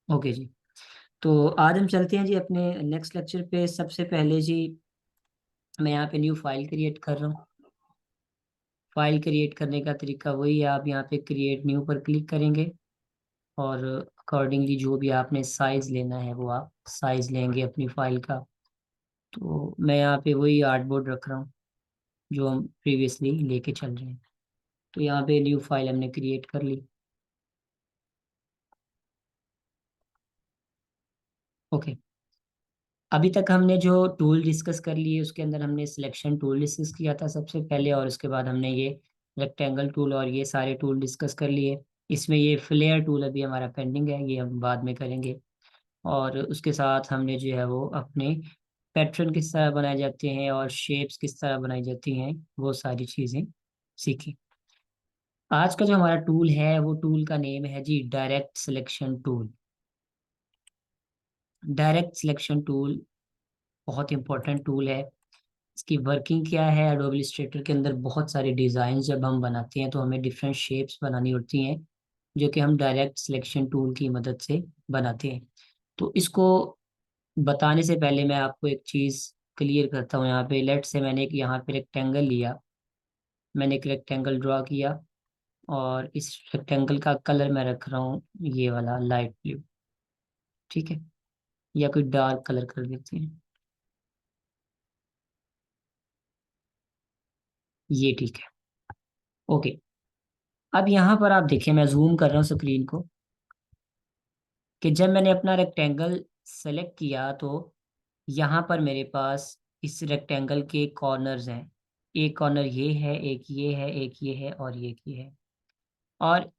Okay जी। तो आज हम चलते हैं जी अपने नेक्स्ट लेक्चर पे। सबसे पहले जी मैं यहाँ पे न्यू फाइल क्रिएट कर रहा हूँ। फाइल क्रिएट करने का तरीका वही है, आप यहाँ पे क्रिएट न्यू पर क्लिक करेंगे और अकॉर्डिंगली जो भी आपने साइज लेना है वो आप साइज लेंगे अपनी फाइल का। तो मैं यहाँ पे वही आर्टबोर्ड रख रहा हूँ जो हम प्रीवियसली लेके चल रहे हैं। तो यहाँ पे न्यू फाइल हमने क्रिएट कर ली। ओके, अभी तक हमने जो टूल डिस्कस कर लिए उसके अंदर हमने सिलेक्शन टूल डिस्कस किया था सबसे पहले, और उसके बाद हमने ये रेक्टेंगल टूल और ये सारे टूल डिस्कस कर लिए। इसमें ये फ्लेयर टूल अभी हमारा पेंडिंग है, ये हम बाद में करेंगे। और उसके साथ हमने जो है वो अपने पैटर्न किस तरह बनाए जाते हैं और शेप्स किस तरह बनाई जाती हैं वो सारी चीज़ें सीखी। आज का जो हमारा टूल है वो टूल का नेम है जी direct selection tool. Direct selection tool बहुत इंपॉर्टेंट टूल है। इसकी वर्किंग क्या है, एडोबी इलस्ट्रेटर के अंदर बहुत सारे डिज़ाइन जब हम बनाते हैं तो हमें डिफरेंट शेप्स बनानी होती हैं जो कि हम डायरेक्ट सिलेक्शन टूल की मदद से बनाते हैं। तो इसको बताने से पहले मैं आपको एक चीज़ क्लियर करता हूँ। यहाँ पे लेट से मैंने एक यहाँ पे रेक्टेंगल लिया, मैंने एक रेक्टेंगल ड्रॉ किया और इस रेक्टेंगल का कलर मैं रख रहा हूँ ये वाला लाइट ब्लू। ठीक है, या कोई डार्क कलर कर देते हैं, ये ठीक है। ओके, अब यहाँ पर आप देखिए मैं जूम कर रहा हूँ स्क्रीन को कि जब मैंने अपना रेक्टेंगल सेलेक्ट किया तो यहाँ पर मेरे पास इस रेक्टेंगल के कॉर्नर्स हैं। एक कॉर्नर ये है, एक ये है, एक ये है और एक ये है। और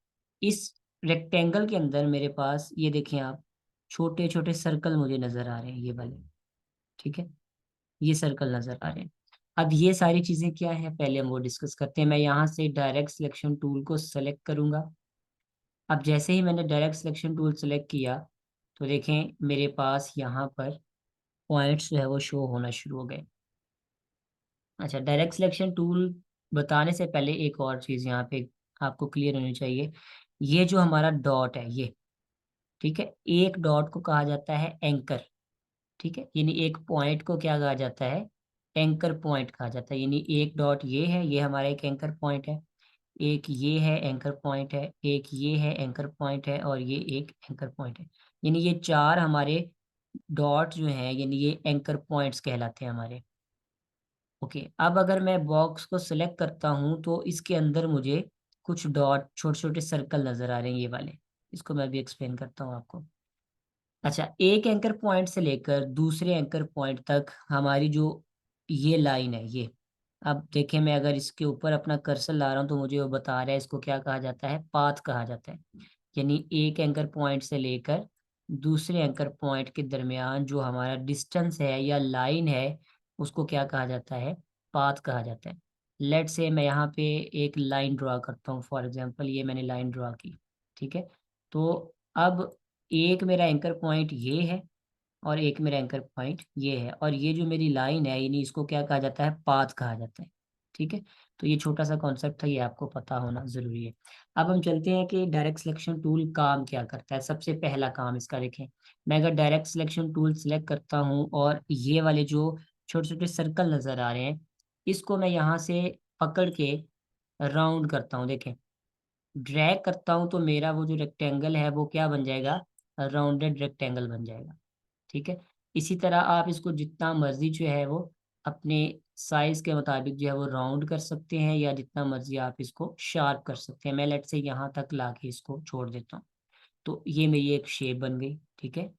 इस रेक्टेंगल के अंदर मेरे पास ये देखें आप, छोटे छोटे सर्कल मुझे नजर आ रहे हैं ये वाले। ठीक है, ये सर्कल नजर आ रहे हैं। अब ये सारी चीजें क्या है पहले हम वो डिस्कस करते हैं। मैं यहाँ से डायरेक्ट सिलेक्शन टूल को सेलेक्ट करूंगा। अब जैसे ही मैंने डायरेक्ट सिलेक्शन टूल सेलेक्ट किया तो देखें मेरे पास यहाँ पर पॉइंट्स जो है वो शो होना शुरू हो गए। अच्छा, डायरेक्ट सिलेक्शन टूल बताने से पहले एक और चीज़ यहाँ पे आपको क्लियर होनी चाहिए। ये जो हमारा डॉट है ये, ठीक है, एक डॉट को कहा जाता है एंकर। ठीक है, यानी एक पॉइंट को क्या कहा जाता है, एंकर पॉइंट कहा जाता है। यानी एक डॉट ये है, ये हमारा एक एंकर पॉइंट है। एक ये है एंकर पॉइंट है, एक ये है एंकर पॉइंट है और ये एक एंकर पॉइंट है। यानी ये चार हमारे डॉट जो हैं यानी ये एंकर पॉइंट्स कहलाते हैं हमारे। ओके, अब अगर मैं बॉक्स को सिलेक्ट करता हूँ तो इसके अंदर मुझे कुछ डॉट छोटे छोटे सर्कल नजर आ रहे हैं ये वाले। इसको मैं भी एक्सप्लेन करता हूँ आपको। अच्छा, एक एंकर पॉइंट से लेकर दूसरे एंकर पॉइंट तक हमारी जो ये लाइन है ये, अब देखें मैं अगर इसके ऊपर अपना कर्सर ला रहा हूँ तो मुझे वो बता रहा है इसको क्या कहा जाता है, पाथ कहा जाता है। यानी एक एंकर पॉइंट से लेकर दूसरे एंकर पॉइंट के दरमियान जो हमारा डिस्टेंस है या लाइन है उसको क्या कहा जाता है, पाथ कहा जाता है। लेट से मैं यहाँ पे एक लाइन ड्रॉ करता हूँ, फॉर एग्जांपल ये मैंने लाइन ड्रॉ की। ठीक है, तो अब एक मेरा एंकर पॉइंट ये है और एक मेरा एंकर पॉइंट ये है और ये जो मेरी लाइन है यानी इसको क्या कहा जाता है, पाथ कहा जाता है। ठीक है, तो ये छोटा सा कॉन्सेप्ट था, ये आपको पता होना जरूरी है। अब हम चलते हैं कि डायरेक्ट सिलेक्शन टूल काम क्या करता है। सबसे पहला काम इसका देखें, मैं अगर डायरेक्ट सिलेक्शन टूल सिलेक्ट करता हूँ और ये वाले जो छोटे छोटे सर्कल नजर आ रहे हैं इसको मैं यहाँ से पकड़ के राउंड करता हूँ। देखें, ड्रैग करता हूँ तो मेरा वो जो रेक्टेंगल है वो क्या बन जाएगा, राउंडेड रेक्टेंगल बन जाएगा। ठीक है, इसी तरह आप इसको जितना मर्जी जो है वो अपने साइज के मुताबिक जो है वो राउंड कर सकते हैं या जितना मर्जी आप इसको शार्प कर सकते हैं। मैं लेट से यहाँ तक लाके इसको छोड़ देता हूँ तो ये मेरी एक शेप बन गई। ठीक है,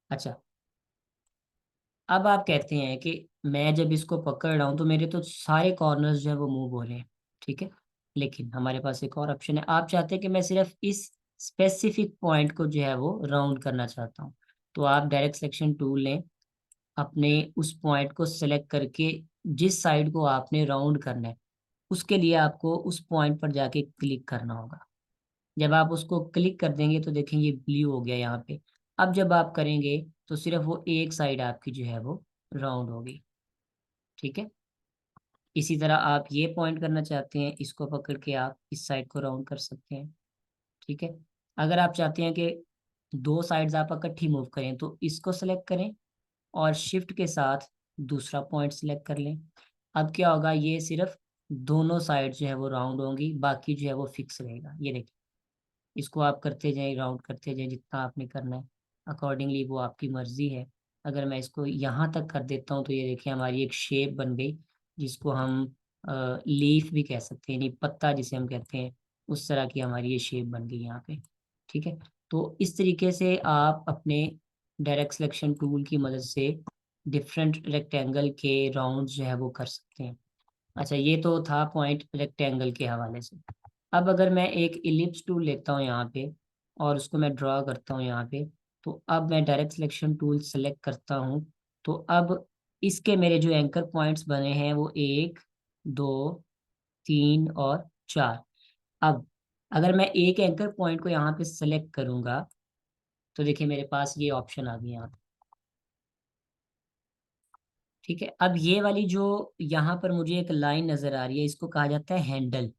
अच्छा, अब आप कहते हैं कि मैं जब इसको पकड़ रहा हूँ तो मेरे तो सारे कॉर्नर्स जो है वो मूव हो रहे हैं। ठीक है, लेकिन हमारे पास एक और ऑप्शन है, आप चाहते हैं कि मैं सिर्फ इस स्पेसिफिक पॉइंट को जो है वो राउंड करना चाहता हूँ। तो आप डायरेक्ट सिलेक्शन टूल लें, अपने उस पॉइंट को सेलेक्ट करके जिस साइड को आपने राउंड करना है उसके लिए आपको उस पॉइंट पर जाके क्लिक करना होगा। जब आप उसको क्लिक कर देंगे तो देखेंगे ये ब्लू हो गया यहाँ पे। अब जब आप करेंगे तो सिर्फ वो एक साइड आपकी जो है वो राउंड होगी। ठीक है, इसी तरह आप ये पॉइंट करना चाहते हैं, इसको पकड़ के आप इस साइड को राउंड कर सकते हैं। ठीक है, अगर आप चाहते हैं कि दो साइड्स आप इकट्ठी मूव करें तो इसको सेलेक्ट करें और शिफ्ट के साथ दूसरा पॉइंट सेलेक्ट कर लें। अब क्या होगा, ये सिर्फ दोनों साइड जो है वो राउंड होंगी, बाकी जो है वो फिक्स रहेगा। ये देखिए, इसको आप करते जाएं, राउंड करते जाएं जितना आपने करना है, अकॉर्डिंगली वो आपकी मर्जी है। अगर मैं इसको यहाँ तक कर देता हूँ तो ये देखिए हमारी एक शेप बन गई, जिसको हम लीफ भी कह सकते हैं, यानी पत्ता जिसे हम कहते हैं, उस तरह की हमारी ये शेप बन गई यहाँ पे। ठीक है, तो इस तरीके से आप अपने डायरेक्ट सिलेक्शन टूल की मदद से डिफरेंट रेक्टेंगल के राउंड जो है वो कर सकते हैं। अच्छा, ये तो था पॉइंट रेक्टेंगल के हवाले से। अब अगर मैं एक इलिप्स टूल लेता हूँ यहाँ पे और उसको मैं ड्रा करता हूँ यहाँ पे, तो अब मैं डायरेक्ट सिलेक्शन टूल सेलेक्ट करता हूँ। तो अब इसके मेरे जो एंकर पॉइंट्स बने हैं वो 1, 2, 3 और 4। अब अगर मैं एक एंकर पॉइंट को यहाँ पे सेलेक्ट करूंगा तो देखिए मेरे पास ये ऑप्शन आ गया यहाँ पे। ठीक है, अब ये वाली जो यहाँ पर मुझे एक लाइन नजर आ रही है, इसको कहा जाता है हैंडल।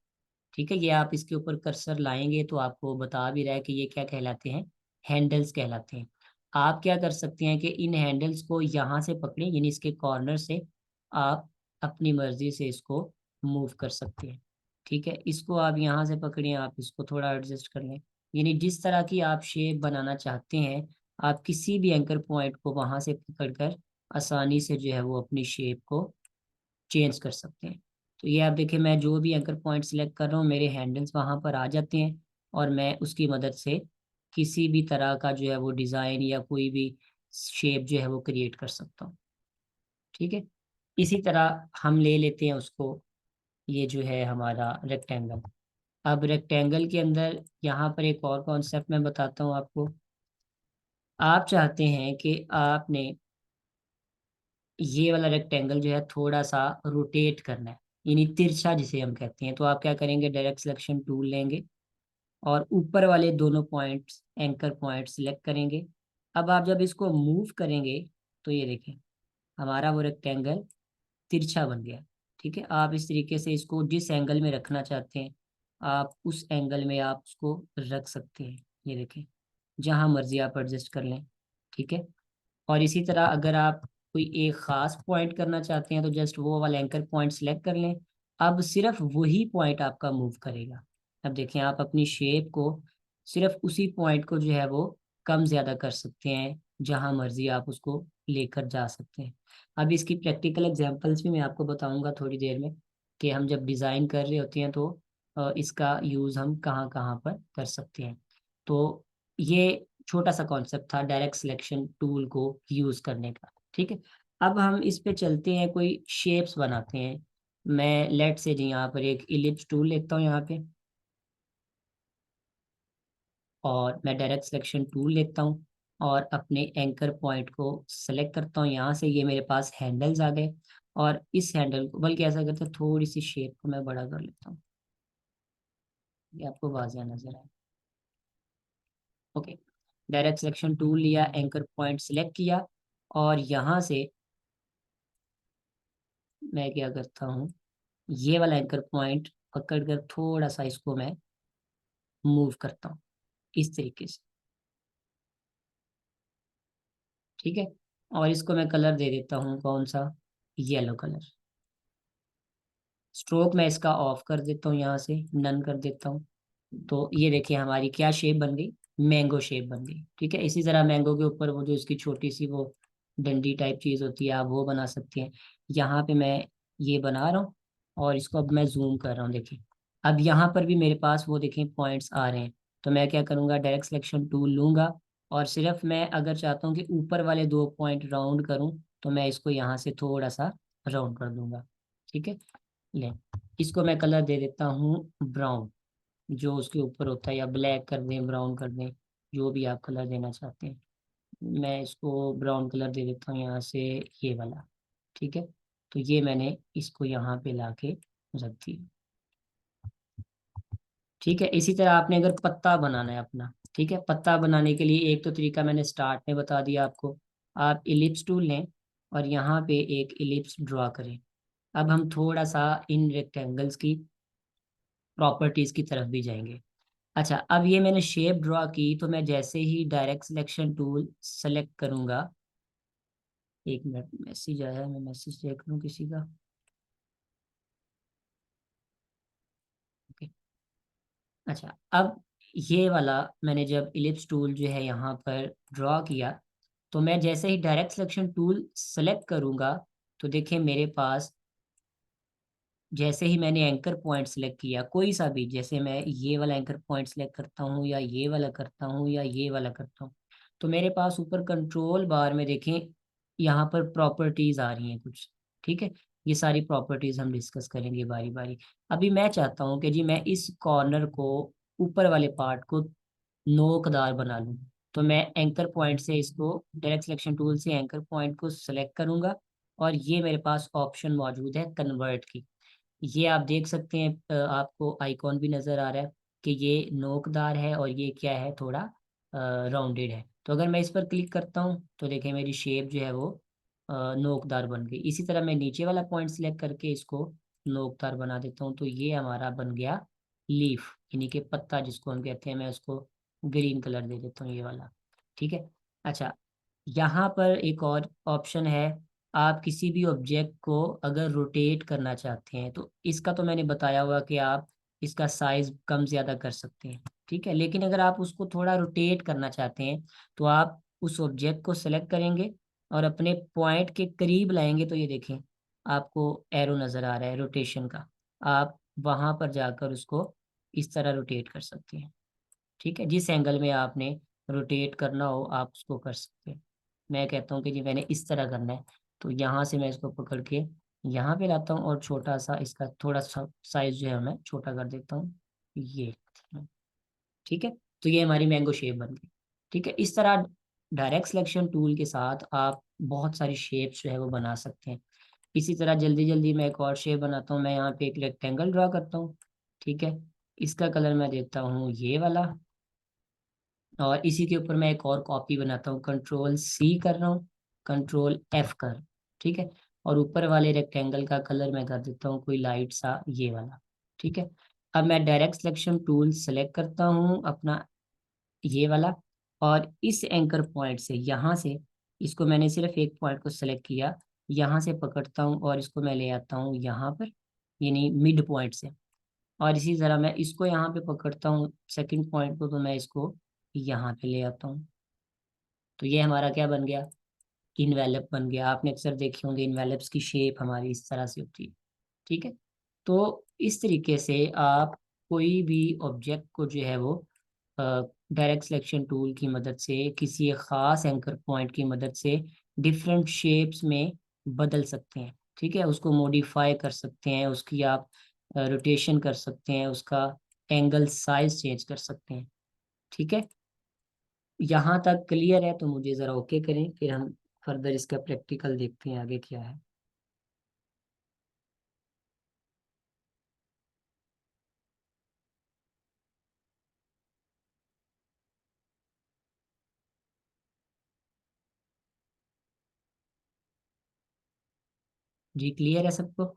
ठीक है, ये आप इसके ऊपर कर्सर लाएंगे तो आपको बता भी रहा है कि ये क्या कहलाते हैं, हैंडल्स कहलाते हैं। आप क्या कर सकते हैं कि इन हैंडल्स को यहाँ से पकड़ें, यानी इसके कॉर्नर से आप अपनी मर्जी से इसको मूव कर सकते हैं। ठीक है, इसको आप यहाँ से पकड़ें, आप इसको थोड़ा एडजस्ट कर लें, यानी जिस तरह की आप शेप बनाना चाहते हैं, आप किसी भी एंकर पॉइंट को वहां से पकड़कर आसानी से जो है वो अपनी शेप को चेंज कर सकते हैं। तो ये आप देखिए, मैं जो भी एंकर पॉइंट सिलेक्ट कर रहा हूँ मेरे हैंडल्स वहां पर आ जाते हैं, और मैं उसकी मदद से किसी भी तरह का जो है वो डिज़ाइन या कोई भी शेप जो है वो क्रिएट कर सकता हूँ। ठीक है, इसी तरह हम ले लेते हैं उसको, ये जो है हमारा रेक्टेंगल। अब रेक्टेंगल के अंदर यहाँ पर एक और कॉन्सेप्ट मैं बताता हूँ आपको। आप चाहते हैं कि आपने ये वाला रेक्टेंगल जो है थोड़ा सा रोटेट करना है, यानी तिरछा जिसे हम कहते हैं, तो आप क्या करेंगे, डायरेक्ट सिलेक्शन टूल लेंगे और ऊपर वाले दोनों पॉइंट्स, एंकर पॉइंट सिलेक्ट करेंगे। अब आप जब इसको मूव करेंगे तो ये देखें हमारा वो रेक्टेंगल तिरछा बन गया। ठीक है, आप इस तरीके से इसको जिस एंगल में रखना चाहते हैं आप उस एंगल में आप उसको रख सकते हैं। ये देखें, जहां मर्जी आप एडजस्ट कर लें। ठीक है, और इसी तरह अगर आप कोई एक खास पॉइंट करना चाहते हैं तो जस्ट वो वाला एंकर पॉइंट सिलेक्ट कर लें। अब सिर्फ वही पॉइंट आपका मूव करेगा। अब देखें, आप अपनी शेप को सिर्फ उसी पॉइंट को जो है वो कम ज्यादा कर सकते हैं, जहां मर्जी आप उसको लेकर जा सकते हैं। अब इसकी प्रैक्टिकल एग्जांपल्स भी मैं आपको बताऊंगा थोड़ी देर में, कि हम जब डिज़ाइन कर रहे होते हैं तो इसका यूज़ हम कहाँ कहाँ पर कर सकते हैं। तो ये छोटा सा कॉन्सेप्ट था डायरेक्ट सिलेक्शन टूल को यूज करने का। ठीक है, अब हम इस पे चलते हैं, कोई शेप्स बनाते हैं। मैं लेट से जी यहाँ पर एक इलिप्स टूल लेता हूँ यहाँ पे, और मैं डायरेक्ट सिलेक्शन टूल लेता हूँ और अपने एंकर पॉइंट को सेलेक्ट करता हूँ। यहाँ से ये मेरे पास हैंडल्स आ गए, और इस हैंडल को बल्कि ऐसा करते हैं, थोड़ी सी शेप को मैं बड़ा कर लेता हूँ, ये आपको वाज़िह नजर आए। ओके, डायरेक्ट सिलेक्शन टूल लिया, एंकर पॉइंट सिलेक्ट किया, और यहाँ से मैं क्या करता हूँ, ये वाला एंकर पॉइंट पकड़ कर थोड़ा सा इसको मैं मूव करता हूँ इस तरीके से। ठीक है, और इसको मैं कलर दे देता हूँ, कौन सा, येलो कलर। स्ट्रोक मैं इसका ऑफ कर देता हूँ, यहाँ से नन कर देता हूँ। तो ये देखिए हमारी क्या शेप बन गई, मैंगो शेप बन गई। ठीक है, इसी तरह मैंगो के ऊपर वो जो इसकी छोटी सी वो डंडी टाइप चीज होती है, आप वो बना सकते हैं। यहाँ पे मैं ये बना रहा हूँ, और इसको अब मैं जूम कर रहा हूँ, देखिए अब यहाँ पर भी मेरे पास वो देखिए पॉइंट्स आ रहे हैं। तो मैं क्या करूँगा, डायरेक्ट सिलेक्शन टूल लूंगा, और सिर्फ मैं अगर चाहता हूँ कि ऊपर वाले दो पॉइंट राउंड करूँ तो मैं इसको यहाँ से थोड़ा सा राउंड कर दूंगा। ठीक है, ले, इसको मैं कलर दे देता हूँ ब्राउन, जो उसके ऊपर होता है, या ब्लैक कर दें, ब्राउन कर दें, जो भी आप कलर देना चाहते हैं। मैं इसको ब्राउन कलर दे देता हूँ यहाँ से, ये वाला। ठीक है, तो ये मैंने इसको यहाँ पे लाके रख दिया। ठीक है, इसी तरह आपने अगर पत्ता बनाना है अपना, ठीक है, पत्ता बनाने के लिए एक तो तरीका मैंने स्टार्ट में बता दिया आपको। आप इलिप्स टूल लें और यहाँ पे एक इलिप्स ड्रॉ करें। अब हम थोड़ा सा इन रेक्टेंगल्स की प्रॉपर्टीज की तरफ भी जाएंगे। अच्छा, अब ये मैंने शेप ड्रॉ की, तो मैं जैसे ही डायरेक्ट सिलेक्शन टूल सेलेक्ट करूंगा, एक मिनट, मैसेज आया है, मैं मैसेज देख लूँ किसी का। ओके। अच्छा, अब ये वाला मैंने जब इलिप्स टूल जो है यहाँ पर ड्रॉ किया, तो मैं जैसे ही डायरेक्ट सिलेक्शन टूल सेलेक्ट करूंगा, तो देखिए मेरे पास, जैसे ही मैंने एंकर पॉइंट सेलेक्ट किया कोई सा भी, जैसे मैं ये वाला एंकर पॉइंट सेलेक्ट करता हूँ या ये वाला करता हूँ या ये वाला करता हूँ, तो मेरे पास ऊपर कंट्रोल बार में देखें, यहाँ पर प्रॉपर्टीज आ रही हैं कुछ। ठीक है, ये सारी प्रॉपर्टीज हम डिस्कस करेंगे बारी बारी। अभी मैं चाहता हूँ कि जी मैं इस कॉर्नर को, ऊपर वाले पार्ट को नोकदार बना लूँ। तो मैं एंकर पॉइंट से इसको, डायरेक्ट सिलेक्शन टूल से एंकर पॉइंट को सिलेक्ट करूंगा, और ये मेरे पास ऑप्शन मौजूद है कन्वर्ट की। ये आप देख सकते हैं, आपको आइकॉन भी नज़र आ रहा है कि ये नोकदार है और ये क्या है, थोड़ा राउंडेड है। तो अगर मैं इस पर क्लिक करता हूँ तो देखिए मेरी शेप जो है वो नोकदार बन गई। इसी तरह मैं नीचे वाला पॉइंट सिलेक्ट करके इसको नोकदार बना देता हूँ, तो ये हमारा बन गया लीफ, यानी कि पत्ता जिसको हम कहते हैं। मैं उसको ग्रीन कलर दे देता हूँ, ये वाला। ठीक है। अच्छा, यहाँ पर एक और ऑप्शन है, आप किसी भी ऑब्जेक्ट को अगर रोटेट करना चाहते हैं, तो इसका तो मैंने बताया हुआ कि आप इसका साइज कम ज़्यादा कर सकते हैं। ठीक है, लेकिन अगर आप उसको थोड़ा रोटेट करना चाहते हैं, तो आप उस ऑब्जेक्ट को सेलेक्ट करेंगे और अपने पॉइंट के करीब लाएंगे, तो ये देखें आपको एरो नज़र आ रहा है रोटेशन का। आप वहाँ पर जाकर उसको इस तरह रोटेट कर सकते हैं। ठीक है, जिस एंगल में आपने रोटेट करना हो आप उसको कर सकते हैं। मैं कहता हूँ कि जी मैंने इस तरह करना है, तो यहाँ से मैं इसको पकड़ के यहाँ पे लाता हूँ और छोटा सा इसका थोड़ा सा साइज जो है मैं छोटा कर देता हूँ, ये। ठीक है, तो ये हमारी मैंगो शेप बन गई। ठीक है, इस तरह डायरेक्ट सिलेक्शन टूल के साथ आप बहुत सारी शेप्स जो है वो बना सकते हैं। इसी तरह जल्दी जल्दी मैं एक और शेप बनाता हूँ। मैं यहाँ पे एक रेक्टेंगल ड्रा करता हूँ। ठीक है, इसका कलर मैं देता हूँ ये वाला, और इसी के ऊपर मैं एक और कॉपी बनाता हूँ, कंट्रोल सी कर रहा हूँ, कंट्रोल एफ कर। ठीक है, और ऊपर वाले रेक्टेंगल का कलर मैं कर देता हूँ कोई लाइट सा ये वाला। ठीक है, अब मैं डायरेक्ट सिलेक्शन टूल सेलेक्ट करता हूँ अपना ये वाला, और इस एंकर पॉइंट से, यहाँ से, इसको मैंने सिर्फ एक पॉइंट को सेलेक्ट किया, यहाँ से पकड़ता हूँ और इसको मैं ले आता हूँ यहाँ पर, यानी मिड पॉइंट से। और इसी तरह मैं इसको यहाँ पे पकड़ता हूँ सेकंड पॉइंट को, तो मैं इसको यहाँ पे ले आता हूँ। तो ये हमारा क्या बन गया, इनवेलप बन गया। आपने अक्सर देखे होंगे इनवेलप्स की शेप हमारी इस तरह से होती है। ठीक है, तो इस तरीके से आप कोई भी ऑब्जेक्ट को जो है वो डायरेक्ट सिलेक्शन टूल की मदद से, किसी एक ख़ास एंकर पॉइंट की मदद से डिफरेंट शेप्स में बदल सकते हैं। ठीक है, उसको मॉडिफाई कर सकते हैं, उसकी आप रोटेशन कर सकते हैं, उसका एंगल साइज चेंज कर सकते हैं। ठीक है, यहाँ तक क्लियर है तो मुझे ज़रा ओके करें, फिर हम फर्दर इसका प्रैक्टिकल देखते हैं आगे क्या है। जी क्लियर है सबको?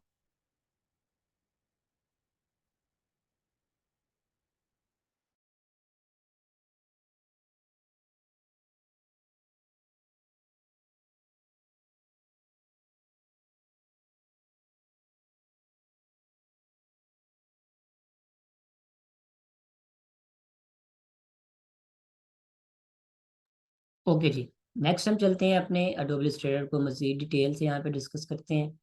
ओके जी, नेक्स्ट हम चलते हैं अपने एडोब इलस्ट्रेटर को मज़ीद डिटेल से यहाँ पे डिस्कस करते हैं।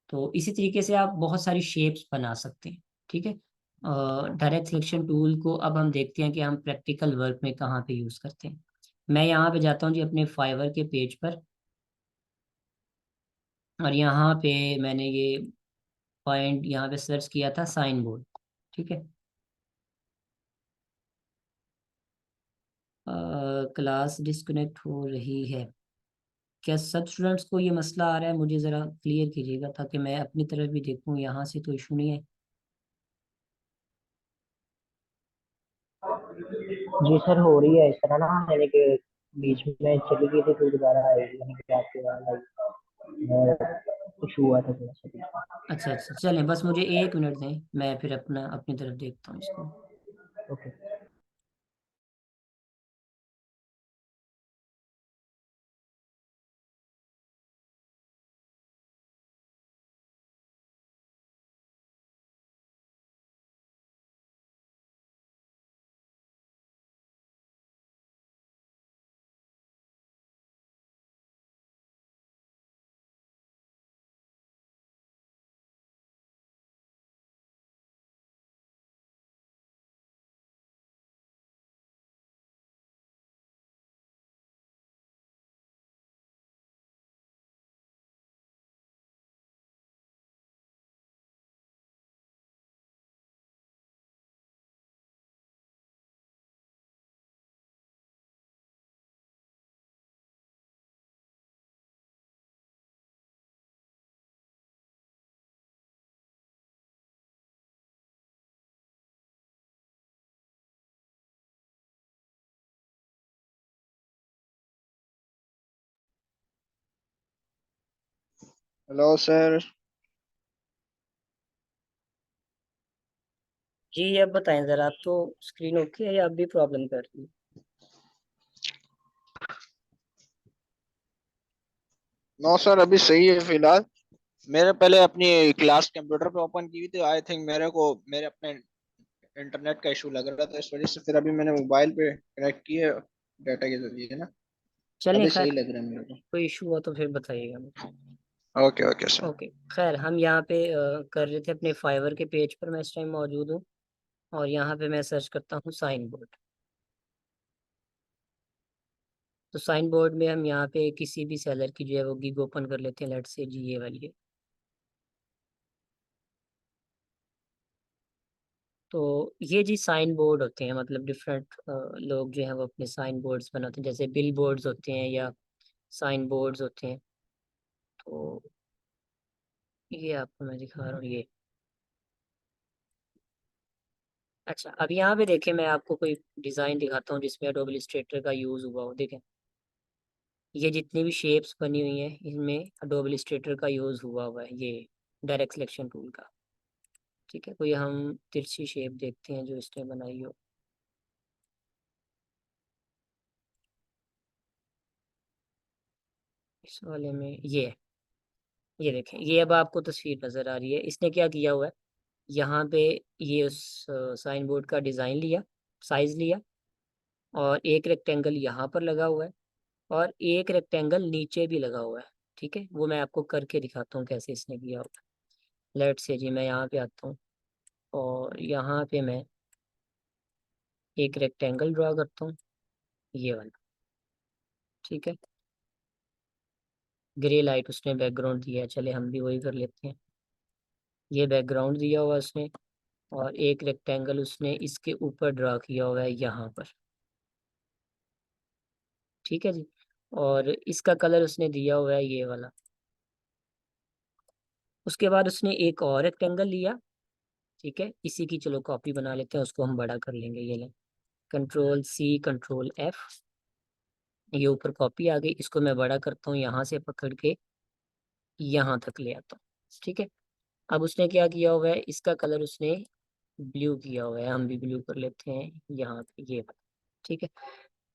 तो इसी तरीके से आप बहुत सारी शेप्स बना सकते हैं। ठीक है, डायरेक्ट सिलेक्शन टूल को अब हम देखते हैं कि हम प्रैक्टिकल वर्क में कहाँ पे यूज़ करते हैं। मैं यहाँ पे जाता हूँ जी अपने फाइवर के पेज पर, और यहाँ पे मैंने ये पॉइंट यहाँ पे सर्च किया था, साइन बोर्ड। ठीक है, क्लास डिस्कनेक्ट हो रही है, क्या सब स्टूडेंट्स को ये मसला आ रहा है? मुझे ज़रा क्लियर कीजिएगा ताकि मैं अपनी तरफ भी देखूँ, यहाँ से तो इशू नहीं है। जी सर, हो रही है इस तरह ना, यानी कि बीच में चली गई थी फिर दोबारा आई, यानी कि आपके वहाँ कुछ हुआ था थोड़ा सा बीच अच्छा अच्छा, चलें, बस मुझे एक मिनट दें, मैं फिर अपनी तरफ देखता हूँ इसको। में। ओके। Hello sir. जी अब बताएं जरा, आप तो स्क्रीन ओके है या अब भी प्रॉब्लम कर रही है? नो सर, अभी सही है फिलहाल। मेरे पहले अपनी क्लास कंप्यूटर पे ओपन की हुई थी, आई थिंक मेरे को मेरे अपने इंटरनेट का इशू लग रहा था, इस वजह से फिर अभी मैंने मोबाइल पे कनेक्ट किए डाटा के जरिए ना। चलें अभी खैर, सही लग रहा है मेरे को। कोई इशू हुआ तो फिर बताइएगा मुझे। Okay okay sir. ओके। खैर हम यहाँ पे कर रहे थे अपने फाइवर के पेज पर, मैं इस टाइम मौजूद हूँ। और यहाँ पे मैं सर्च करता हूँ साइन बोर्ड। तो साइन बोर्ड में हम यहाँ पे किसी भी सेलर की जो है वो गिग ओपन कर लेते हैं, लेट से जी ये वाली है। तो ये जी साइन बोर्ड होते हैं, मतलब डिफरेंट लोग जो हैं वो अपने साइन बोर्ड्स बनाते हैं, जैसे बिल बोर्ड्स होते हैं या साइन बोर्ड्स होते हैं। तो ये आपको मैं दिखा रहा हूँ ये। अच्छा, अब यहाँ पे देखें, मैं आपको कोई डिज़ाइन दिखाता हूँ जिसमें एडोब इलस्ट्रेटर का यूज़ हुआ हो। देखें, ये जितनी भी शेप्स बनी हुई हैं इनमें एडोब इलस्ट्रेटर का यूज़ हुआ है, ये डायरेक्ट सिलेक्शन टूल का। ठीक है, कोई हम तिरछी शेप देखते हैं जो इसने बनाई हो। इस वाले में ये देखें, ये अब आपको तस्वीर नज़र आ रही है। इसने क्या किया हुआ है, यहाँ पे ये उस साइन बोर्ड का डिज़ाइन लिया, साइज़ लिया, और एक रेक्टेंगल यहाँ पर लगा हुआ है, और एक रेक्टेंगल नीचे भी लगा हुआ है। ठीक है, वो मैं आपको करके दिखाता हूँ कैसे इसने किया हुआ है। लेट से जी मैं यहाँ पे आता हूँ, और यहाँ पे मैं एक रेक्टेंगल ड्रा करता हूँ, ये वाला। ठीक है, ग्रे लाइट उसने बैकग्राउंड दिया है, चले हम भी वही कर लेते हैं। ये बैकग्राउंड दिया हुआ उसने, और एक रेक्टेंगल उसने इसके ऊपर ड्रा किया हुआ है यहाँ पर। ठीक है जी, और इसका कलर उसने दिया हुआ है ये वाला। उसके बाद उसने एक और रेक्टेंगल लिया। ठीक है, इसी की चलो कॉपी बना लेते हैं, उसको हम बड़ा कर लेंगे। ये लें, कंट्रोल सी कंट्रोल एफ, ये ऊपर कॉपी आ गई। इसको मैं बड़ा करता हूँ, यहाँ से पकड़ के यहाँ तक ले आता हूँ। ठीक है, अब उसने क्या किया हुआ है, इसका कलर उसने ब्लू किया हुआ है, हम भी ब्लू कर लेते हैं यहाँ पे ये वाला। ठीक है,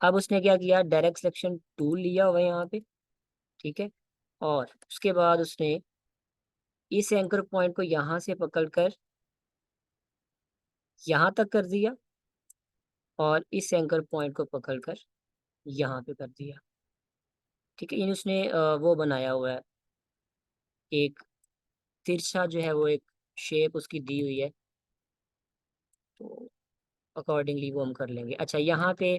अब उसने क्या किया, डायरेक्ट सिलेक्शन टूल लिया हुआ है यहाँ पे। ठीक है, और उसके बाद उसने इस एंकर पॉइंट को यहाँ से पकड़कर यहाँ तक कर दिया, और इस एंकर पॉइंट को पकड़कर यहाँ पे कर दिया। ठीक है, इन उसने वो बनाया हुआ है, एक तिरछा जो है वो एक शेप उसकी दी हुई है। तो अकॉर्डिंगली वो हम कर लेंगे। अच्छा, यहाँ पे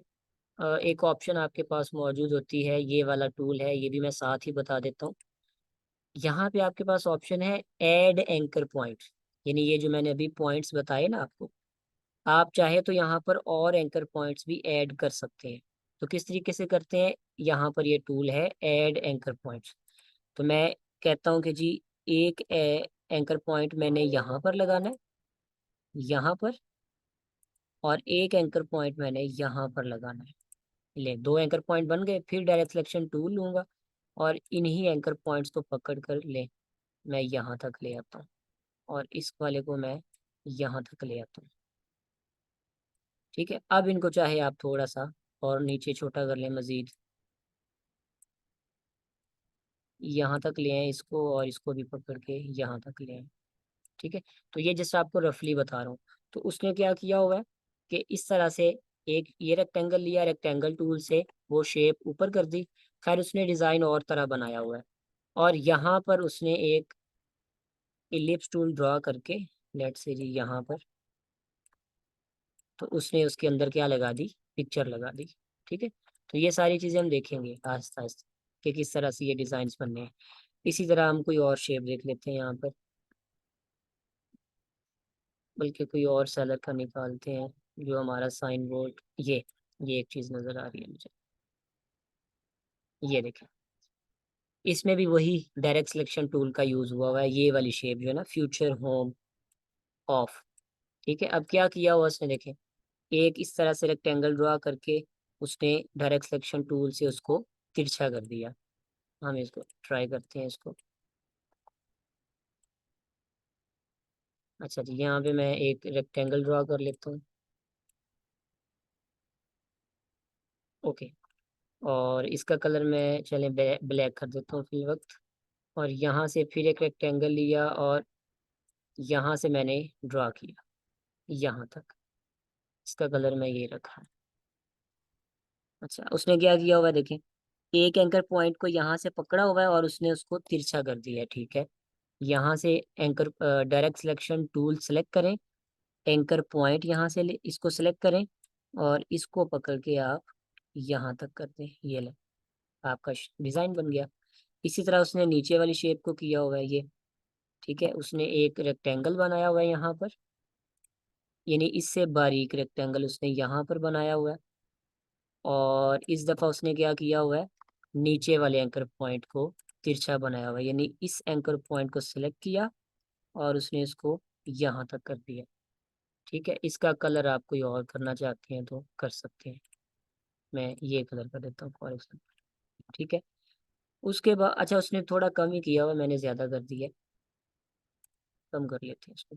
एक ऑप्शन आपके पास मौजूद होती है, ये वाला टूल है, ये भी मैं साथ ही बता देता हूँ। यहाँ पे आपके पास ऑप्शन है ऐड एंकर पॉइंट, यानी ये जो मैंने अभी पॉइंट्स बताए ना आपको, आप चाहे तो यहाँ पर और एंकर पॉइंट्स भी ऐड कर सकते हैं। तो किस तरीके से करते हैं, यहाँ पर ये टूल है ऐड एंकर पॉइंट्स। तो मैं कहता हूँ कि जी एक एंकर पॉइंट मैंने यहाँ पर लगाना है, यहाँ पर, और एक एंकर पॉइंट मैंने यहाँ पर लगाना है। ले, दो एंकर पॉइंट बन गए। फिर डायरेक्ट सिलेक्शन टूल लूंगा, और इन्हीं एंकर पॉइंट्स को पकड़ कर ले मैं यहाँ तक ले आता हूँ, और इस वाले को मैं यहाँ तक ले आता हूँ। ठीक है, अब इनको चाहे आप थोड़ा सा और नीचे छोटा कर लें मजीद, यहाँ तक ले आए इसको, और इसको भी पकड़ के यहाँ तक ले आए। ठीक है, तो ये जैसे आपको रफली बता रहा हूँ। तो उसने क्या किया हुआ है कि इस तरह से एक ये रेक्टेंगल लिया, रेक्टेंगल टूल से वो शेप ऊपर कर दी। खैर उसने डिज़ाइन और तरह बनाया हुआ है, और यहाँ पर उसने एक इलिप्स टूल ड्रा करके, लेट से जी यहाँ पर, तो उसने उसके अंदर क्या लगा दी, पिक्चर लगा दी। ठीक है, तो ये सारी चीज़ें हम देखेंगे आहिस्ता आहिस्ता कि किस तरह से ये डिज़ाइंस बनने हैं। इसी तरह हम कोई और शेप देख लेते हैं यहाँ पर, बल्कि कोई और सेलर का निकालते हैं जो हमारा साइन बोर्ड, ये एक चीज़ नज़र आ रही है मुझे, ये देखें। इसमें भी वही डायरेक्ट सिलेक्शन टूल का यूज़ हुआ है, ये वाली शेप जो है ना, फ्यूचर होम ऑफ। ठीक है, अब क्या किया हुआ उसने, देखें, एक इस तरह से रेक्टेंगल ड्रा करके उसने डायरेक्ट सिलेक्शन टूल से उसको तिरछा कर दिया। हम इसको ट्राई करते हैं इसको। अच्छा जी, यहाँ पे मैं एक रेक्टेंगल ड्रॉ कर लेता हूँ। ओके। और इसका कलर मैं चले ब्लैक कर देता हूँ फिल वक्त। और यहाँ से फिर एक रेक्टेंगल लिया और यहाँ से मैंने ड्रॉ किया यहाँ तक। इसका कलर मैं ये रखा। अच्छा, उसने क्या किया हुआ है देखें, एक एंकर पॉइंट को यहाँ से पकड़ा हुआ है और उसने उसको तिरछा कर दिया है, ठीक है। यहाँ से anchor direct selection tool select करें, एंकर पॉइंट यहाँ से इसको सेलेक्ट करें और इसको पकड़ के आप यहाँ तक कर दें। ये ले, आपका डिजाइन बन गया। इसी तरह उसने नीचे वाली शेप को किया हुआ है ये, ठीक है। उसने एक रेक्टेंगल बनाया हुआ है यहाँ पर, यानी इससे बारीक रेक्टेंगल उसने यहाँ पर बनाया हुआ है। और इस दफा उसने क्या किया हुआ है, नीचे वाले एंकर पॉइंट को तिरछा बनाया हुआ है, यानी इस एंकर पॉइंट को सिलेक्ट किया और उसने इसको यहाँ तक कर दिया, ठीक है। इसका कलर आप कोई और करना चाहते हैं तो कर सकते हैं, मैं ये कलर कर देता हूँ फॉर एग्जाम्पल, ठीक है। उसके बाद अच्छा, उसने थोड़ा कम ही किया हुआ, मैंने ज़्यादा कर दिया, कम कर लेते हैं इसको।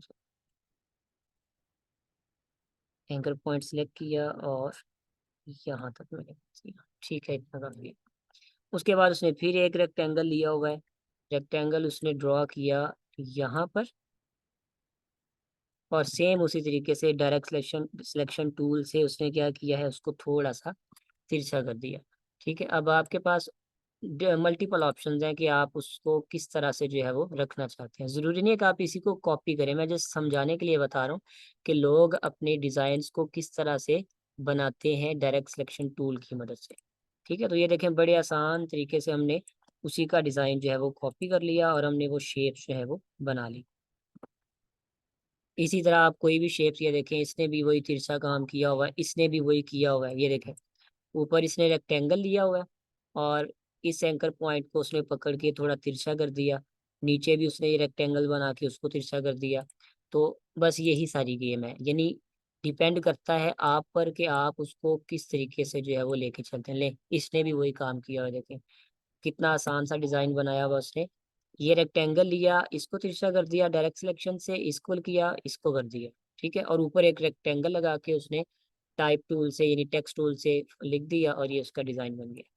एंकर पॉइंट सिलेक्ट किया और यहाँ तक मैंने कर दिया, ठीक है, इतना कर दिया। उसके बाद उसने फिर एक रेक्टेंगल लिया हुआ है, रेक्टेंगल उसने ड्रॉ किया यहाँ पर और सेम उसी तरीके से डायरेक्ट सिलेक्शन सिलेक्शन टूल से उसने क्या किया है, उसको थोड़ा सा तिरछा कर दिया, ठीक है। अब आपके पास मल्टीपल ऑप्शंस हैं कि आप उसको किस तरह से जो है वो रखना चाहते हैं। ज़रूरी नहीं है कि आप इसी को कॉपी करें, मैं जस्ट समझाने के लिए बता रहा हूँ कि लोग अपने डिज़ाइंस को किस तरह से बनाते हैं डायरेक्ट सिलेक्शन टूल की मदद से, ठीक है। तो ये देखें, बड़े आसान तरीके से हमने उसी का डिज़ाइन जो है वो कॉपी कर लिया और हमने वो शेप जो है वो बना ली। इसी तरह आप कोई भी शेप्स, ये देखें, इसने भी वही तिरछा काम किया हुआ है, इसने भी वही किया हुआ है। ये देखें, ऊपर इसने रेक्टेंगल लिया हुआ है और इस एंकर पॉइंट को उसने पकड़ के थोड़ा तिरछा कर दिया, नीचे भी उसने ये रेक्टेंगल बना के उसको तिरछा कर दिया। तो बस यही सारी गेम है, यानी डिपेंड करता है आप पर कि आप उसको किस तरीके से जो है वो लेके चलते हैं। ले, इसने भी वही काम किया हुआ है, देखें कितना आसान सा डिजाइन बनाया हुआ उसने। ये रेक्टेंगल लिया, इसको तिरछा कर दिया, डायरेक्ट सिलेक्शन से इसको किया, इसको कर दिया, ठीक है। और ऊपर एक रेक्टेंगल लगा के उसने टाइप टूल से यानी टेक्स्ट टूल से लिख दिया और ये उसका डिजाइन बन गया।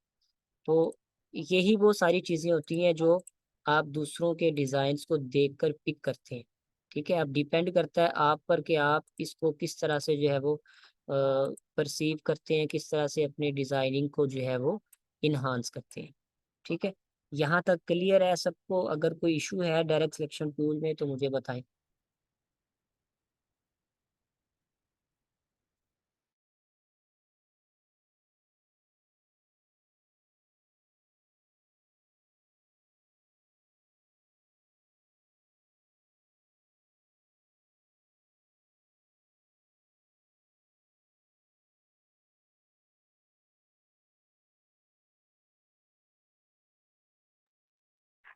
तो यही वो सारी चीजें होती हैं जो आप दूसरों के डिजाइन्स को देखकर पिक करते हैं, ठीक है। अब डिपेंड करता है आप पर कि आप इसको किस तरह से जो है वो परसीव करते हैं, किस तरह से अपनी डिजाइनिंग को जो है वो इन्हांस करते हैं, ठीक है। यहाँ तक क्लियर है सबको? अगर कोई इशू है डायरेक्ट सिलेक्शन टूल में तो मुझे बताएं।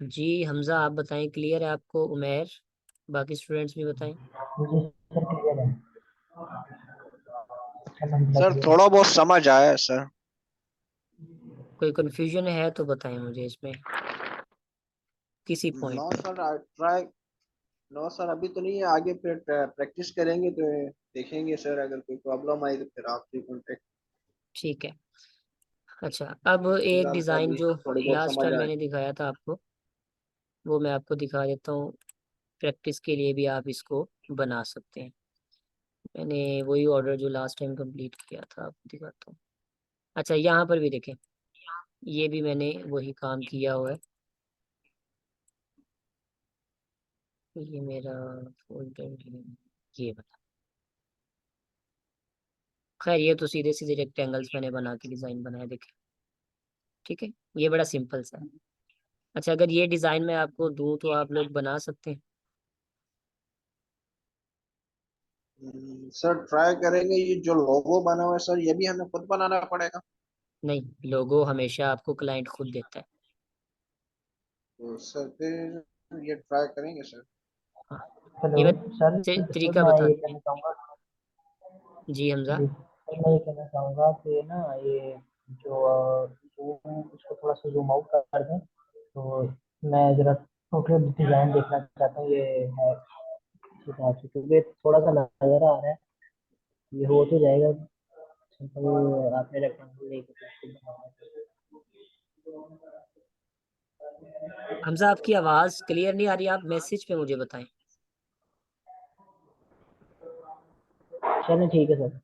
जी हमजा, आप बताएं, क्लियर है आपको? उमेर, बाकी स्टूडेंट्स भी बताएं। मुझे सर क्लियर है, अलहमदुलिल्लाह सर क्लियर है। थोड़ा बहुत समझ आया है सर। कोई कंफ्यूजन है तो बताएं मुझे इसमें, किसी पॉइंट नो पे। Sir, I try. No sir, अभी तो नहीं है, आगे फिर प्रैक्टिस करेंगे तो देखेंगे सर, अगर कोई प्रॉब्लम आई तो फिर आपसे कांटेक्ट। ठीक है। अच्छा, अब एक फिलहाल तो डिज़ाइन अभी जो थोड़ी बहुत लास्ट समझ टाइम आए। मैंने दिखाया था आपको, वो मैं आपको दिखा देता हूँ। प्रैक्टिस के लिए भी आप इसको बना सकते हैं। मैंने वही ऑर्डर जो लास्ट टाइम कंप्लीट किया था आपको दिखाता हूँ। अच्छा, यहाँ पर भी देखें, ये भी मैंने वही काम किया हुआ है। ये मेरा फोल्डर, ये बता। खैर, ये तो सीधे सीधे रेक्टेंगल्स मैंने बना के डिज़ाइन बनाया, देखें, ठीक है। ये बड़ा सिंपल सा है। अच्छा, अगर ये डिज़ाइन मैं आपको दूँ तो आप लोग बना सकते हैं? सर ट्राई करेंगे। ये जो लोगो बना हुआ है सर, ये भी हमें खुद बनाना पड़ेगा? नहीं, लोगो हमेशा आपको क्लाइंट खुद देता है। तो सर फिर ये ट्राई करेंगे सर। हाँ, हेलो ये मैं सर, सर तरीका मैं बता। ये कहना चाहूँगा। जी हमजा। जी सर, मैं ये कहना चाहूँगा कि ना ये जो जूम, इसको थोड़ा सा जूम आउट कर दें तो मैं ज़रा टोटल डिज़ाइन देखना चाहता हूँ। ये है हिसाब से, क्योंकि थोड़ा सा नजर आ रहा है, ये हो तो जाएगा। सिंपल आपने रेक्टेंगल लेके तो उसको बनाना हमजा, आपकी आवाज क्लियर नहीं आ रही, आप मैसेज पे मुझे बताएं। है। चलो ठीक है सर।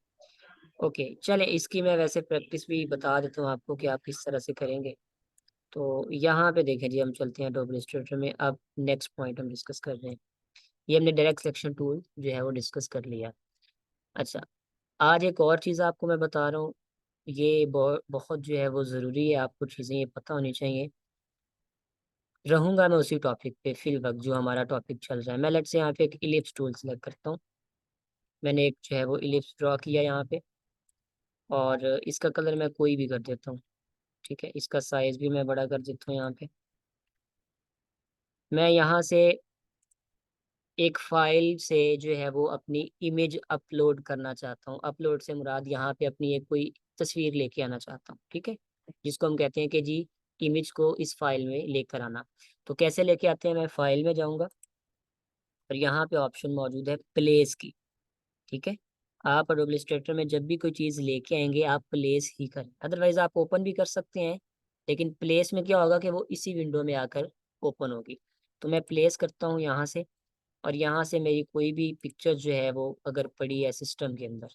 ओके, चले, इसकी मैं वैसे प्रैक्टिस भी बता देता हूँ आपको कि आप किस तरह से करेंगे। तो यहाँ पे देखें जी, हम चलते हैं Adobe Illustrator में। अब नेक्स्ट पॉइंट हम डिस्कस कर रहे हैं। ये हमने डायरेक्ट सिलेक्शन टूल जो है वो डिस्कस कर लिया। अच्छा, आज एक और चीज़ आपको मैं बता रहा हूँ। ये बहुत बहुत जो है वो ज़रूरी है, आपको चीज़ें ये पता होनी चाहिए। रहूंगा मैं उसी टॉपिक पे फिल वक्त जो हमारा टॉपिक चल रहा है। मैं लेट से यहाँ पे एक इलिप्स टूल सेलेक्ट करता हूँ। मैंने एक जो है वो इलिप्स ड्रॉ किया यहाँ पे, और इसका कलर मैं कोई भी कर देता हूँ। ठीक है, इसका साइज भी मैं बड़ा कर देता हूँ यहाँ पे। मैं यहाँ से एक फाइल से जो है वो अपनी इमेज अपलोड करना चाहता हूँ। अपलोड से मुराद यहाँ पे अपनी एक कोई तस्वीर लेके आना चाहता हूँ। ठीक है, जिसको हम कहते हैं कि जी इमेज को इस फाइल में लेकर आना। तो कैसे लेके आते हैं, मैं फाइल में जाऊँगा और यहाँ पे ऑप्शन मौजूद है प्लेस की। ठीक है, आप एडोब इलस्ट्रेटर में जब भी कोई चीज़ लेके आएंगे आप प्लेस ही करें, अदरवाइज आप ओपन भी कर सकते हैं। लेकिन प्लेस में क्या होगा कि वो इसी विंडो में आकर ओपन होगी। तो मैं प्लेस करता हूँ यहाँ से, और यहाँ से मेरी कोई भी पिक्चर जो है वो अगर पड़ी है सिस्टम के अंदर,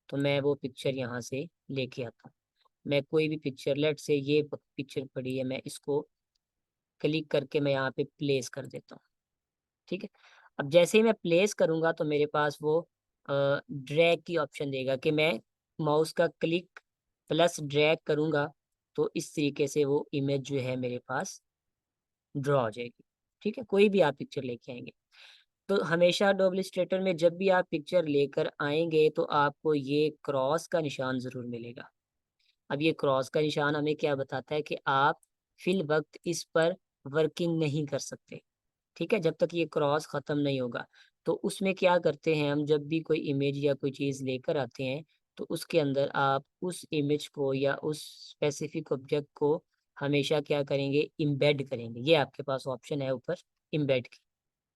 तो मैं वो पिक्चर यहाँ से लेके आता हूँ। मैं कोई भी पिक्चर, लेट से ये पिक्चर पड़ी है, मैं इसको क्लिक करके मैं यहाँ पे प्लेस कर देता हूँ। ठीक है, अब जैसे ही मैं प्लेस करूँगा तो मेरे पास वो ड्रैग की ऑप्शन देगा कि मैं माउस का क्लिक प्लस ड्रैग करूँगा तो इस तरीके से वो इमेज जो है मेरे पास ड्रॉ हो जाएगी। ठीक है, कोई भी आप पिक्चर लेके आएंगे तो हमेशा Adobe Illustrator में जब भी आप पिक्चर लेकर आएंगे तो आपको ये क्रॉस का निशान ज़रूर मिलेगा। अब ये क्रॉस का निशान हमें क्या बताता है कि आप फिल वक्त इस पर वर्किंग नहीं कर सकते। ठीक है, जब तक ये क्रॉस ख़त्म नहीं होगा। तो उसमें क्या करते हैं हम, जब भी कोई इमेज या कोई चीज़ लेकर आते हैं तो उसके अंदर आप उस इमेज को या उस स्पेसिफिक ऑब्जेक्ट को हमेशा क्या करेंगे, इम्बेड करेंगे। ये आपके पास ऑप्शन है ऊपर इम्बेड की।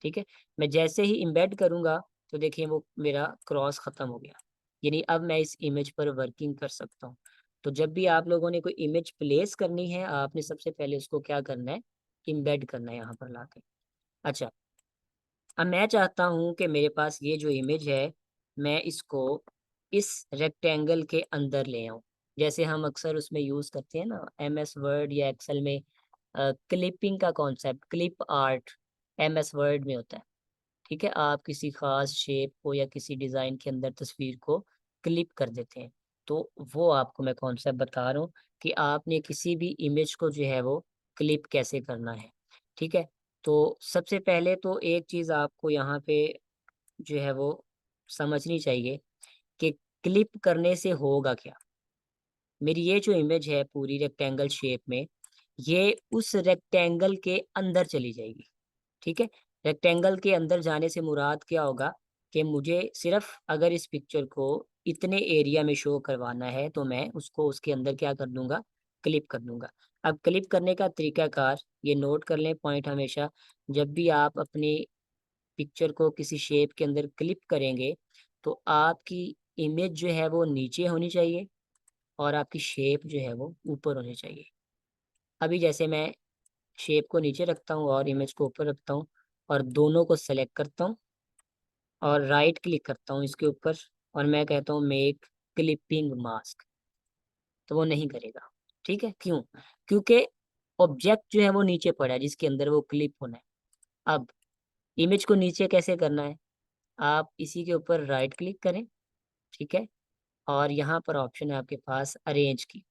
ठीक है, मैं जैसे ही इम्बेड करूँगा तो देखिए वो मेरा क्रॉस ख़त्म हो गया, यानी अब मैं इस इमेज पर वर्किंग कर सकता हूँ। तो जब भी आप लोगों ने कोई इमेज प्लेस करनी है, आपने सबसे पहले उसको क्या करना है, इम्बेड करना है यहाँ पर लाके। अच्छा, अब मैं चाहता हूँ कि मेरे पास ये जो इमेज है मैं इसको इस रेक्टेंगल के अंदर ले आऊँ। जैसे हम अक्सर उसमें यूज़ करते हैं ना, MS वर्ड या एक्सेल में क्लिपिंग का concept, clip art MS word में होता है। ठीक है, आप किसी खास शेप को या किसी डिज़ाइन के अंदर तस्वीर को क्लिप कर देते हैं। तो वो आपको मैं कॉन्सेप्ट बता रहा हूँ कि आपने किसी भी इमेज को जो है वो क्लिप कैसे करना है। ठीक है, तो सबसे पहले तो एक चीज़ आपको यहाँ पे जो है वो समझनी चाहिए कि क्लिप करने से होगा क्या। मेरी ये जो इमेज है पूरी रेक्टेंगल शेप में, ये उस रेक्टेंगल के अंदर चली जाएगी। ठीक है, रेक्टेंगल के अंदर जाने से मुराद क्या होगा कि मुझे सिर्फ अगर इस पिक्चर को इतने एरिया में शो करवाना है तो मैं उसको उसके अंदर क्या कर दूंगा, क्लिप कर दूंगा। अब क्लिप करने का तरीकाकार ये नोट कर लें पॉइंट हमेशा, जब भी आप अपनी पिक्चर को किसी शेप के अंदर क्लिप करेंगे तो आपकी इमेज जो है वो नीचे होनी चाहिए और आपकी शेप जो है वो ऊपर होनी चाहिए। अभी जैसे मैं शेप को नीचे रखता हूँ और इमेज को ऊपर रखता हूँ और दोनों को सेलेक्ट करता हूँ और राइट क्लिक करता हूँ इसके ऊपर, और मैं कहता हूँ मेक क्लिपिंग मास्क, तो वो नहीं करेगा। ठीक है, क्यों? क्योंकि ऑब्जेक्ट जो है वो नीचे पड़ा है जिसके अंदर वो क्लिप होना है। अब इमेज को नीचे कैसे करना है, आप इसी के ऊपर राइट क्लिक करें। ठीक है, और यहाँ पर ऑप्शन है आपके पास अरेंज की।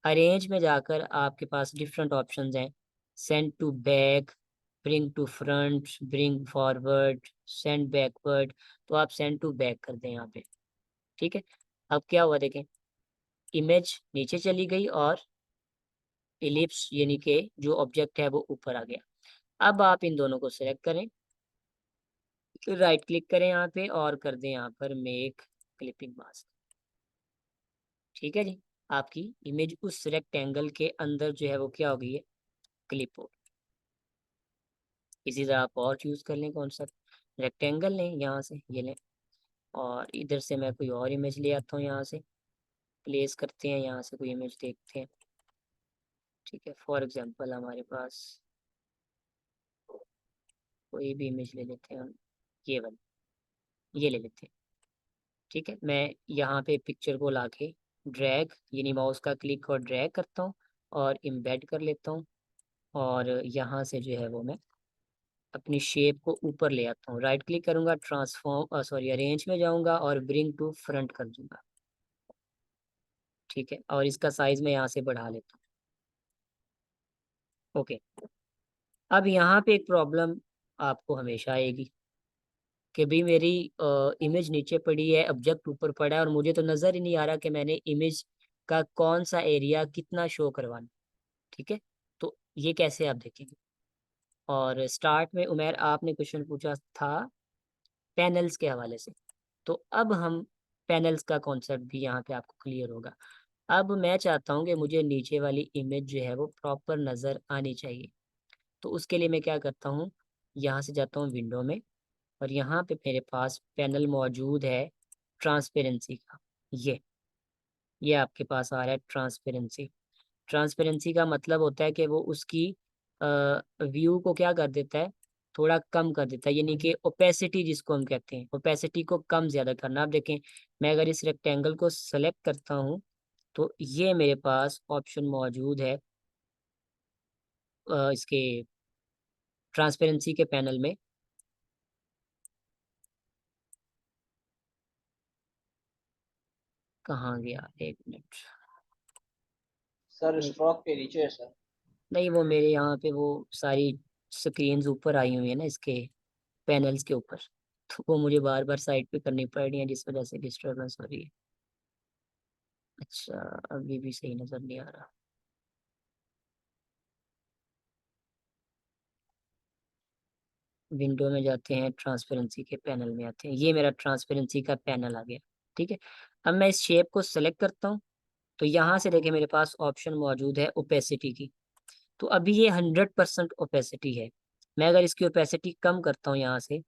अरेंज में जाकर आपके पास डिफरेंट ऑप्शंस हैं, send to back, bring to front, bring forward, send backward. तो आप सेंड टू बैक कर दें यहाँ पे। ठीक है, अब क्या हुआ देखें, इमेज नीचे चली गई और इलिप्स यानी कि जो ऑब्जेक्ट है वो ऊपर आ गया। अब आप इन दोनों को सिलेक्ट करें, राइट क्लिक करें यहाँ पे और कर दें यहाँ पर मेक क्लिपिंग मास्क। ठीक है जी, आपकी इमेज उस रेक्टेंगल के अंदर जो है वो क्या हो गई है, क्लिप हो। इसी तरह आप और चूज कर लें कॉन्सेप्ट। रेक्टेंगल लें यहाँ से, ये लें, और इधर से मैं कोई और इमेज ले आता हूँ, यहाँ से प्लेस करते हैं, यहाँ से कोई इमेज देखते हैं। ठीक है, फॉर एग्जांपल हमारे पास कोई भी इमेज ले लेते हैं हम, ये वाली, ये ले लेते हैं। ठीक है, मैं यहाँ पे पिक्चर को लाके ड्रैग, यानी माउस का क्लिक और ड्रैग करता हूँ और इम्बेड कर लेता हूँ, और यहाँ से जो है वो मैं अपनी शेप को ऊपर ले आता हूँ। राइट क्लिक करूँगा, ट्रांसफॉर्म सॉरी अरेंज में जाऊँगा और ब्रिंग टू फ्रंट कर दूंगा। ठीक है, और इसका साइज मैं यहाँ से बढ़ा लेता हूँ। ओके, अब यहाँ पे एक प्रॉब्लम आपको हमेशा आएगी कि भाई मेरी इमेज नीचे पड़ी है, ऑब्जेक्ट ऊपर पड़ा है, और मुझे तो नज़र ही नहीं आ रहा कि मैंने इमेज का कौन सा एरिया कितना शो करवाना। ठीक है, तो ये कैसे आप देखेंगे। और स्टार्ट में उमेर आपने क्वेश्चन पूछा था पैनल्स के हवाले से, तो अब हम पैनल्स का कॉन्सेप्ट भी यहाँ पे आपको क्लियर होगा। अब मैं चाहता हूँ कि मुझे नीचे वाली इमेज जो है वो प्रॉपर नज़र आनी चाहिए। तो उसके लिए मैं क्या करता हूँ, यहाँ से जाता हूँ विंडो में, और यहाँ पे मेरे पास पैनल मौजूद है ट्रांसपेरेंसी का। ये आपके पास आ रहा है ट्रांसपेरेंसी। ट्रांसपेरेंसी का मतलब होता है कि वो उसकी व्यू को क्या कर देता है, थोड़ा कम कर देता है, यानी कि ओपेसिटी जिसको हम कहते हैं, ओपेसिटी को कम ज़्यादा करना। आप देखें, मैं अगर इस रेक्टेंगल को सेलेक्ट करता हूँ तो ये मेरे पास ऑप्शन मौजूद है इसके ट्रांसपेरेंसी के पैनल में। कहाँ गया, एक मिनट। सर नहीं, स्ट्रोक के नीचे है सर। नहीं, वो मेरे यहाँ पे वो सारी स्क्रीन्स ऊपर आई हुई है ना इसके पैनल्स के ऊपर, तो वो मुझे बार बार साइड पे करनी पड़ रही है, जिस वजह से डिस्टर्बेंस हो रही है। अच्छा, अभी भी सही नज़र नहीं आ रहा। विंडो में जाते हैं, ट्रांसपेरेंसी के पैनल में आते हैं, ये मेरा ट्रांसपेरेंसी का पैनल आ गया। ठीक है, अब मैं इस शेप को सेलेक्ट करता हूँ, तो यहाँ से देखिए मेरे पास ऑप्शन मौजूद है ओपेसिटी की। तो अभी ये 100% ओपेसिटी है। मैं अगर इसकी ओपेसिटी कम करता हूँ यहाँ से,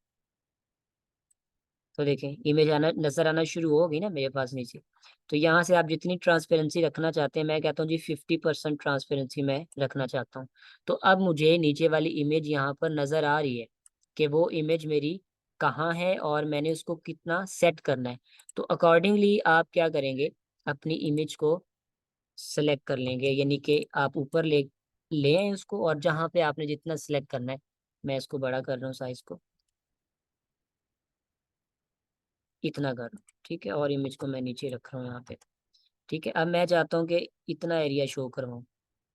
तो देखें इमेज आना, नजर आना शुरू होगी ना मेरे पास नीचे। तो यहाँ से आप जितनी ट्रांसपेरेंसी रखना चाहते हैं, मैं कहता हूँ जी 50% ट्रांसपेरेंसी मैं रखना चाहता हूँ। तो अब मुझे नीचे वाली इमेज यहाँ पर नजर आ रही है कि वो इमेज मेरी कहाँ है और मैंने उसको कितना सेट करना है। तो अकॉर्डिंगली आप क्या करेंगे, अपनी इमेज को सेलेक्ट कर लेंगे, यानी कि आप ऊपर ले आए उसको, और जहाँ पे आपने जितना सेलेक्ट करना है, मैं इसको बड़ा कर रहा हूँ साइज को, इतना कर रहा हूँ। ठीक है, और इमेज को मैं नीचे रख रहा हूँ यहाँ पे। ठीक है, अब मैं चाहता हूँ कि इतना एरिया शो करवाऊँ।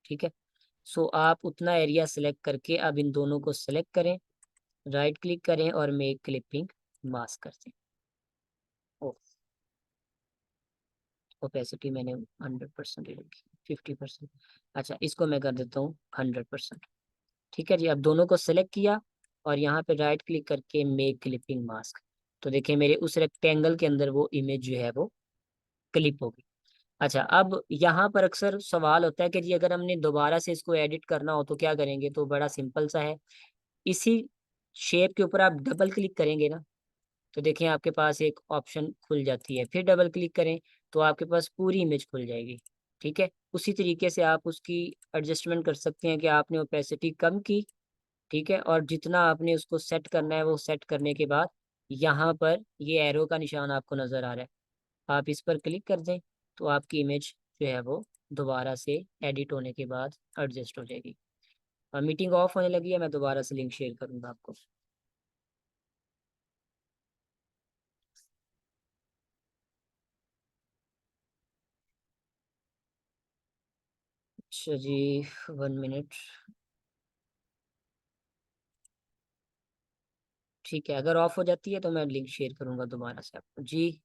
ठीक है, सो आप उतना एरिया सेलेक्ट करके अब इन दोनों को सेलेक्ट करें, राइट क्लिक करें और मेक क्लिपिंग मास्क कर दें। ओपेसिटी मैंने 100% ही रखी, 50%। अच्छा, इसको मैं कर देता हूँ 100%। ठीक है जी, अब दोनों को सेलेक्ट किया और यहाँ पे राइट क्लिक करके मेक क्लिपिंग मास्क। तो देखिए मेरे उस रेक्टेंगल के अंदर वो इमेज जो है वो क्लिप होगी। अच्छा, अब यहाँ पर अक्सर सवाल होता है कि जी अगर हमने दोबारा से इसको एडिट करना हो तो क्या करेंगे। तो बड़ा सिंपल सा है, इसी शेप के ऊपर आप डबल क्लिक करेंगे ना, तो देखिए आपके पास एक ऑप्शन खुल जाती है, फिर डबल क्लिक करें तो आपके पास पूरी इमेज खुल जाएगी। ठीक है, उसी तरीके से आप उसकी एडजस्टमेंट कर सकते हैं कि आपने ओपेसिटी कम की। ठीक है, और जितना आपने उसको सेट करना है वो सेट करने के बाद यहाँ पर ये एरो का निशान आपको नज़र आ रहा है, आप इस पर क्लिक कर दें तो आपकी इमेज जो है वो दोबारा से एडिट होने के बाद एडजस्ट हो जाएगी। मीटिंग ऑफ होने लगी है, मैं दोबारा से लिंक शेयर करूँगा आपको। अच्छा जी, 1 मिनट। ठीक है, अगर ऑफ हो जाती है तो मैं लिंक शेयर करूँगा दोबारा से आपको जी।